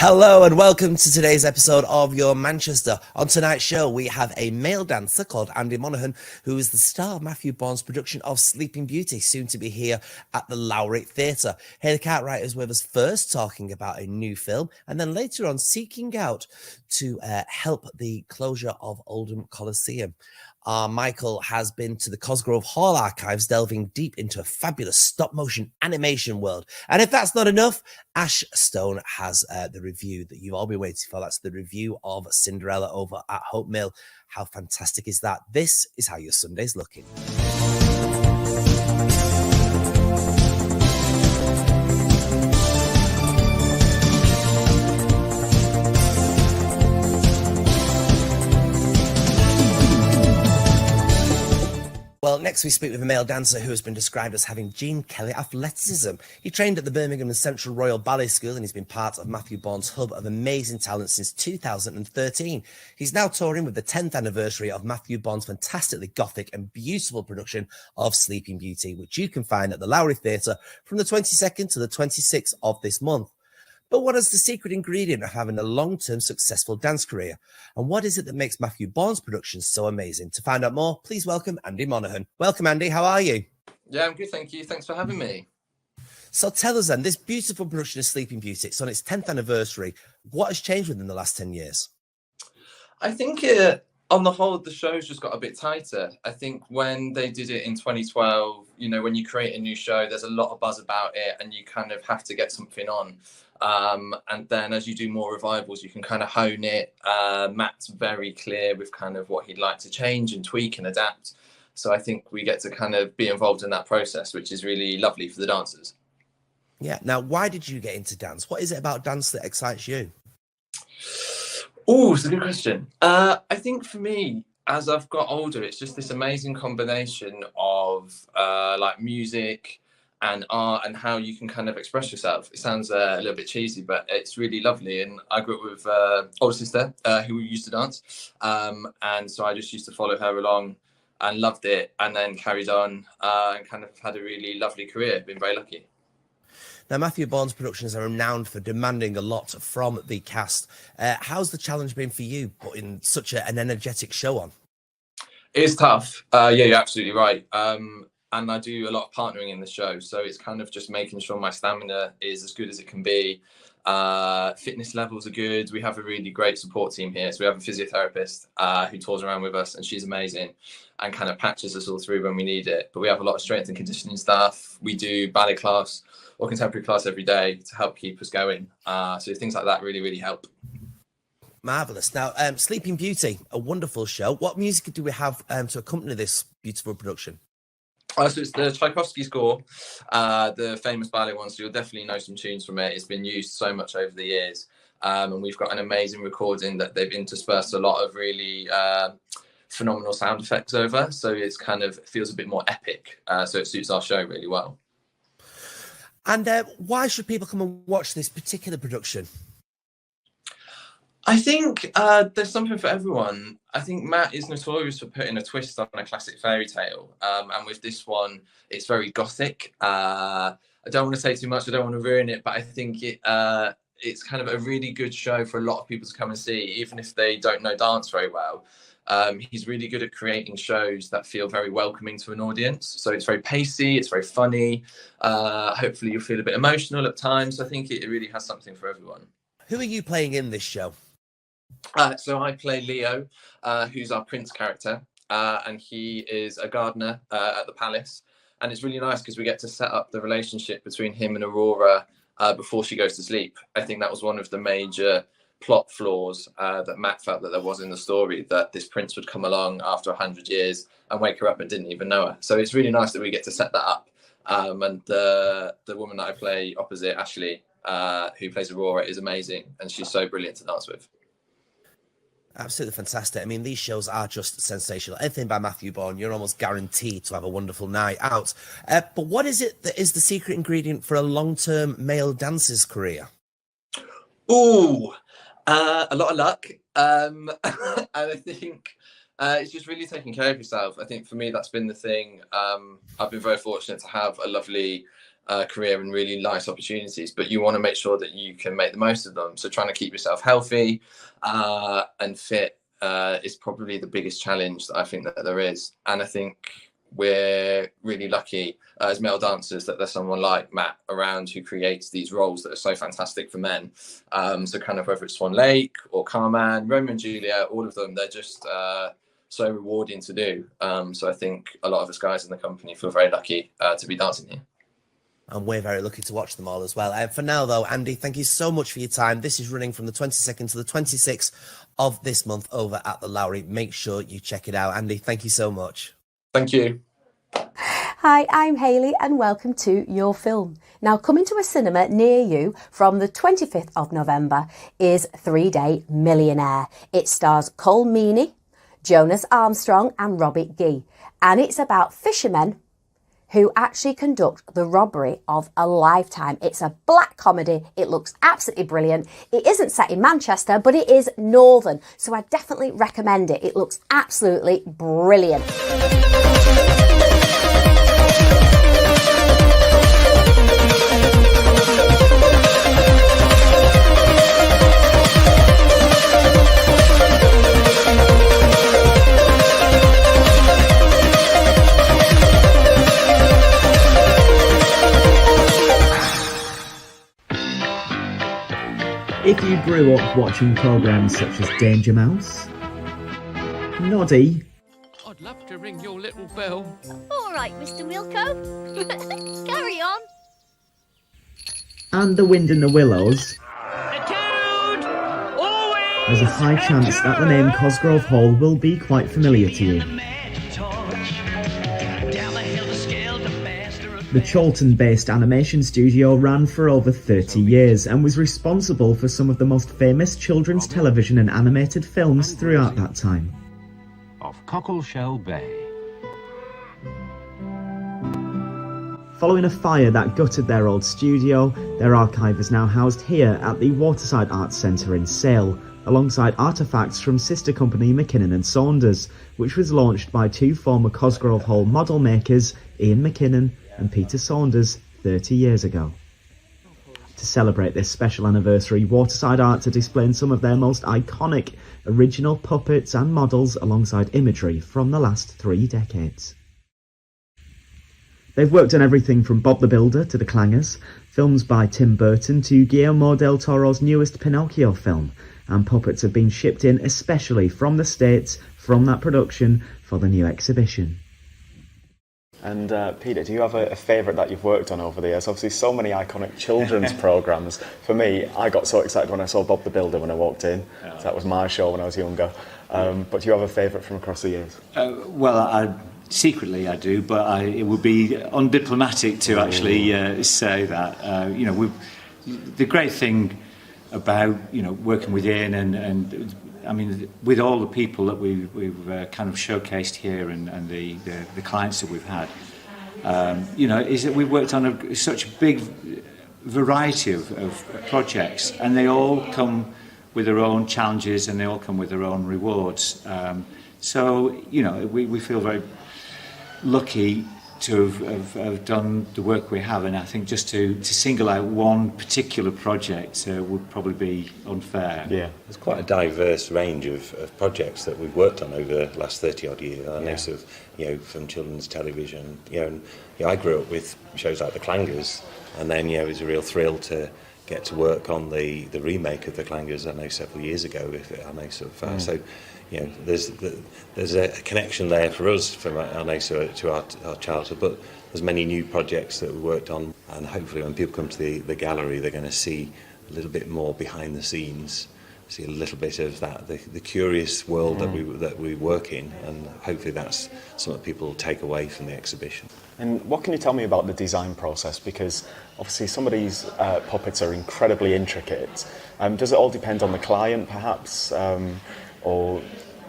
Hello and welcome to today's episode of Your Manchester. On tonight's show, we have a male dancer called Andy Monaghan, who is the star of Matthew Bourne's production of Sleeping Beauty, soon to be here at the Lowry Theatre. Hayley Cartwright is with us first, talking about a new film, and then later on seeking out to help the closure of Oldham Coliseum. Michael has been to the Cosgrove Hall archives, delving deep into a fabulous stop-motion animation world. And if that's not enough, Ash Stone has the review that you've all been waiting for. That's the review of Cinderella over at Hope Mill. How fantastic is that? This is how your Sunday's looking. Well, next we speak with a male dancer who has been described as having Gene Kelly athleticism. He trained at the Birmingham and Central Royal Ballet School and he's been part of Matthew Bourne's hub of amazing talent since 2013. He's now touring with the 10th anniversary of Matthew Bourne's fantastically gothic and beautiful production of Sleeping Beauty, which you can find at the Lowry Theatre from the 22nd to the 26th of this month. But what is the secret ingredient of having a long-term successful dance career? And what is it that makes Matthew Bourne's productions so amazing? To find out more, please welcome Andy Monaghan. Welcome, Andy. How are you? Yeah, I'm good, thank you. Thanks for having me. So tell us then, this beautiful production of Sleeping Beauty, it's on its 10th anniversary. What has changed within the last 10 years? I think on the whole, the show's just got a bit tighter. I think when they did it in 2012, you know, when you create a new show, there's a lot of buzz about it and you kind of have to get something on. And then as you do more revivals, you can kind of hone it. Matt's very clear with kind of what he'd like to change and tweak and adapt. So I think we get to kind of be involved in that process, which is really lovely for the dancers. Yeah. Now, why did you get into dance? What is it about dance that excites you? Oh, it's a good question. I think for me, as I've got older, it's just this amazing combination of like music and art and how you can kind of express yourself. It sounds a little bit cheesy, but it's really lovely. And I grew up with older sister who used to dance. And so I just used to follow her along and loved it and then carried on and kind of had a really lovely career. Been very lucky. Now, Matthew Bourne's productions are renowned for demanding a lot from the cast. How's the challenge been for you putting such an energetic show on? It's tough. Yeah, you're absolutely right. And I do a lot of partnering in the show. So it's kind of just making sure my stamina is as good as it can be. Fitness levels are good. We have a really great support team here. So we have a physiotherapist who tours around with us and she's amazing and kind of patches us all through when we need it. But we have a lot of strength and conditioning staff. We do ballet class or contemporary class every day to help keep us going. So things like that really, really help. Marvellous. Now, Sleeping Beauty, a wonderful show. What music do we have to accompany this beautiful production? So it's the Tchaikovsky score, the famous ballet one. So you'll definitely know some tunes from it. It's been used so much over the years. And we've got an amazing recording that they've interspersed a lot of really phenomenal sound effects over. So it's kind of feels a bit more epic. So it suits our show really well. And why should people come and watch this particular production? I think there's something for everyone. I think Matt is notorious for putting a twist on a classic fairy tale. And with this one, it's very gothic. I don't want to say too much. I don't want to ruin it. But I think it's kind of a really good show for a lot of people to come and see, even if they don't know dance very well. He's really good at creating shows that feel very welcoming to an audience. So it's very pacey. It's very funny. Hopefully you'll feel a bit emotional at times. I think it really has something for everyone. Who are you playing in this show? So I play Leo, who's our prince character, and he is a gardener at the palace. And it's really nice because we get to set up the relationship between him and Aurora before she goes to sleep. I think that was one of the major plot flaws that Matt felt that there was in the story, that this prince would come along after 100 years and wake her up and didn't even know her. So it's really nice that we get to set that up. And the woman that I play opposite, Ashley, who plays Aurora, is amazing. And she's so brilliant to dance with. Absolutely fantastic. I mean, these shows are just sensational. Anything by Matthew Bourne, you're almost guaranteed to have a wonderful night out. But what is it that is the secret ingredient for a long-term male dancer's career? Ooh, a lot of luck. And I think it's just really taking care of yourself. I think for me, that's been the thing. I've been very fortunate to have a lovely career and really nice opportunities, but you want to make sure that you can make the most of them. So trying to keep yourself healthy and fit is probably the biggest challenge that I think that there is. And I think we're really lucky as male dancers that there's someone like Matt around who creates these roles that are so fantastic for men. So kind of whether it's Swan Lake or Carman, Romeo and Juliet, all of them, they're just so rewarding to do. So I think a lot of us guys in the company feel very lucky to be dancing here. And we're very lucky to watch them all as well. For now, though, Andy, thank you so much for your time. This is running from the 22nd to the 26th of this month over at the Lowry. Make sure you check it out. Andy, thank you so much. Thank you. Hi, I'm Hayley and welcome to Your Film. Now, coming to a cinema near you from the 25th of November is 3-Day Millionaire. It stars Cole Meany, Jonas Armstrong and Robbie Gee. And it's about fishermen who actually conduct the robbery of a lifetime. It's a black comedy. It looks absolutely brilliant. It isn't set in Manchester, but it is northern. So I definitely recommend it. It looks absolutely brilliant. If you grew up watching programmes such as Danger Mouse, Noddy, I'd love to ring your little bell. All right, Mr. Wilco. Carry on. and The Wind in the Willows, Attitude! Always! there's a high chance that the name Cosgrove Hall will be quite familiar to you. The Chorlton-based animation studio ran for over 30 years and was responsible for some of the most famous children's television and animated films throughout that time. Off Cockleshell Bay. Following a fire that gutted their old studio, their archive is now housed here at the Waterside Arts Centre in Sale, alongside artefacts from sister company McKinnon & Saunders, which was launched by two former Cosgrove Hall model makers, Ian McKinnon and Peter Saunders, 30 years ago. To celebrate this special anniversary, Waterside Arts are displaying some of their most iconic original puppets and models alongside imagery from the last 3 decades. They've worked on everything from Bob the Builder to The Clangers, films by Tim Burton to Guillermo del Toro's newest Pinocchio film, and puppets have been shipped in especially from the States from that production for the new exhibition. And Peter, do you have a favourite that you've worked on over the years? Obviously so many iconic children's programmes. For me, I got so excited when I saw Bob the Builder when I walked in. So that was my show when I was younger. But do you have a favourite from across the years? Well, secretly I do, but it would be undiplomatic to actually say that. The great thing about working with Ian and I mean, with all the people that we've kind of showcased here and the clients that we've had, is that we've worked on such a big variety of projects, and they all come with their own challenges and they all come with their own rewards. We feel very lucky to have done the work we have, and I think just to single out one particular project would probably be unfair. Yeah, there's quite a diverse range of projects that we've worked on over the last 30 odd years. I know sort of, from children's television, I grew up with shows like The Clangers, and then it was a real thrill to get to work on the remake of The Clangers, I know several years ago. There's a connection there for us from to our childhood, but there's many new projects that we worked on, and hopefully when people come to the gallery they're going to see a little bit more behind the scenes, see a little bit of that, the curious world that we work in, and hopefully that's something people will take away from the exhibition. And what can you tell me about the design process? Because obviously some of these puppets are incredibly intricate. Does it all depend on the client perhaps? Or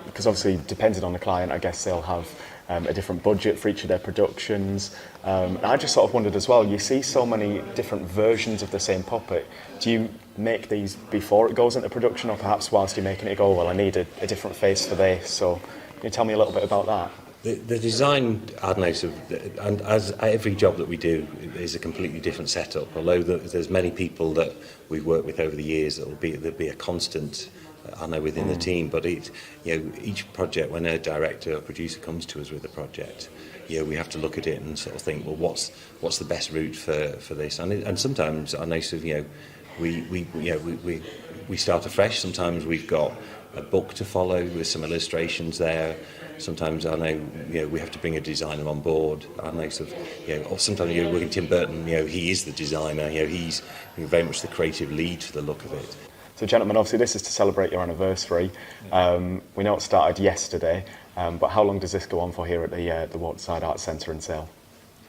because obviously depending on the client, I guess they'll have a different budget for each of their productions. And I just sort of wondered as well, you see so many different versions of the same puppet. Do you make these before it goes into production, or perhaps whilst you're making it, you go, well, I need a different face for this? So can you tell me a little bit about that? The design, I don't know, and as every job that we do is a completely different setup. Although there's many people that we've worked with over the years, there'll be a constant, I know, within the team. But each project, when a director or producer comes to us with a project, we have to look at it and sort of think, well, what's the best route for this? And sometimes I know, we start afresh. Sometimes we've got a book to follow with some illustrations there. Sometimes I know, we have to bring a designer on board. I know, or sometimes you're working Tim Burton. He is the designer. He's very much the creative lead for the look of it. So, gentlemen, obviously this is to celebrate your anniversary. We know it started yesterday, but how long does this go on for here at the Waterside Arts Centre in Sale?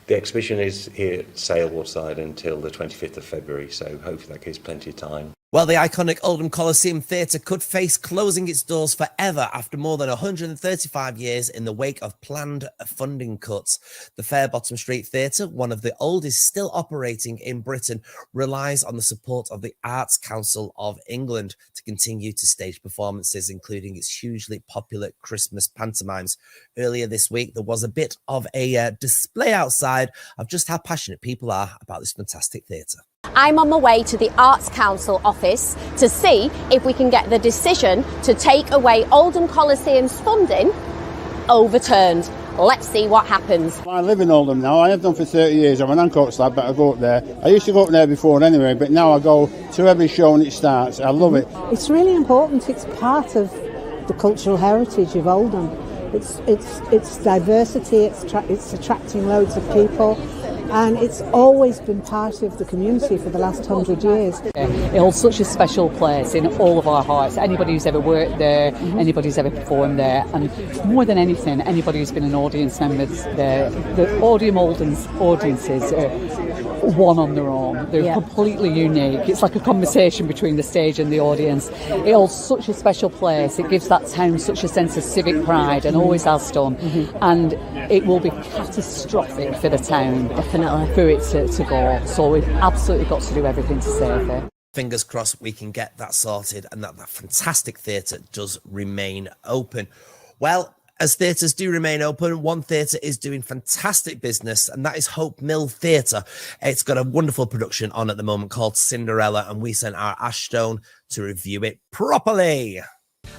The exhibition is here at Sale Waterside until the 25th of February, so hopefully that gives plenty of time. Well, the iconic Oldham Coliseum Theatre could face closing its doors forever after more than 135 years in the wake of planned funding cuts. The Fairbottom Street Theatre, one of the oldest still operating in Britain, relies on the support of the Arts Council of England to continue to stage performances, including its hugely popular Christmas pantomimes. Earlier this week, there was a bit of a display outside of just how passionate people are about this fantastic theatre. I'm on my way to the Arts Council office to see if we can get the decision to take away Oldham Coliseum's funding overturned. Let's see what happens. I live in Oldham now. I have done for 30 years. I'm an Ancoats lad, but I go up there. I used to go up there before anyway, but now I go to every show when it starts. I love it. It's really important. It's part of the cultural heritage of Oldham. It's diversity. It's attracting loads of people. And it's always been part of the community for the last 100 years. It holds such a special place in all of our hearts. Anybody who's ever worked there, anybody who's ever performed there, and more than anything, anybody who's been an audience member there. The Oldham audiences are one on their own. They're completely unique. It's like a conversation between the stage and the audience. It holds such a special place. It gives that town such a sense of civic pride, and always has done. And it will be catastrophic for the town. For it to go. So we've absolutely got to do everything to save it. Fingers crossed we can get that sorted and that fantastic theatre does remain open. Well, as theatres do remain open, one theatre is doing fantastic business, and that is Hope Mill Theatre. It's got a wonderful production on at the moment called Cinderella, and we sent our Ash Stone to review it properly.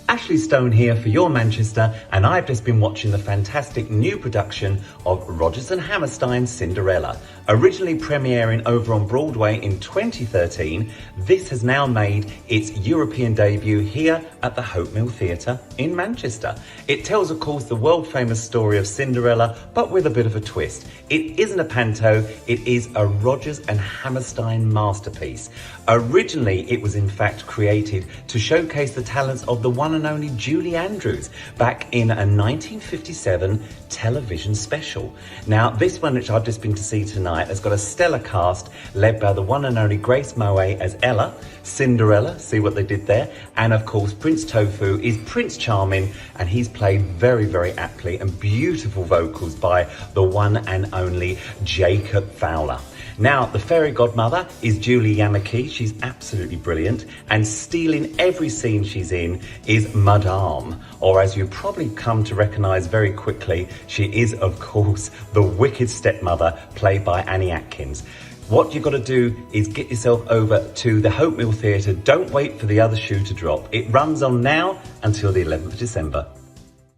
Ashley Stone here for Your Manchester, and I've just been watching the fantastic new production of Rodgers and Hammerstein's Cinderella. Originally premiering over on Broadway in 2013, this has now made its European debut here at the Hope Mill Theatre in Manchester. It tells, of course, the world-famous story of Cinderella, but with a bit of a twist. It isn't a panto, it is a Rodgers and Hammerstein masterpiece. Originally, it was in fact created to showcase the talents of the one and only Julie Andrews back in a 1957 television special. Now, this one, which I've just been to see tonight, has got a stellar cast led by the one and only Grace Moe as Ella, Cinderella, see what they did there, and of course Prince Tofu is Prince Charming, and he's played very, very aptly, and beautiful vocals by the one and only Jacob Fowler. Now, the fairy godmother is Julie Yamaki. She's absolutely brilliant, and stealing every scene she's in is Madame, or as you probably come to recognise very quickly, she is, of course, the wicked stepmother played by Annie Atkins. What you've got to do is get yourself over to the Hope Mill Theatre. Don't wait for the other shoe to drop. It runs on now until the 11th of December.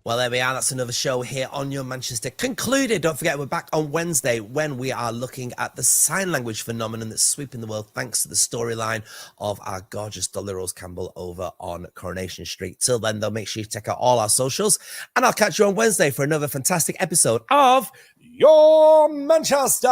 Well, there we are. That's another show here on Your Manchester concluded. Don't forget, we're back on Wednesday when we are looking at the sign language phenomenon that's sweeping the world thanks to the storyline of our gorgeous Dolly Rose Campbell over on Coronation Street. Till then, though, make sure you check out all our socials, and I'll catch you on Wednesday for another fantastic episode of Your Manchester.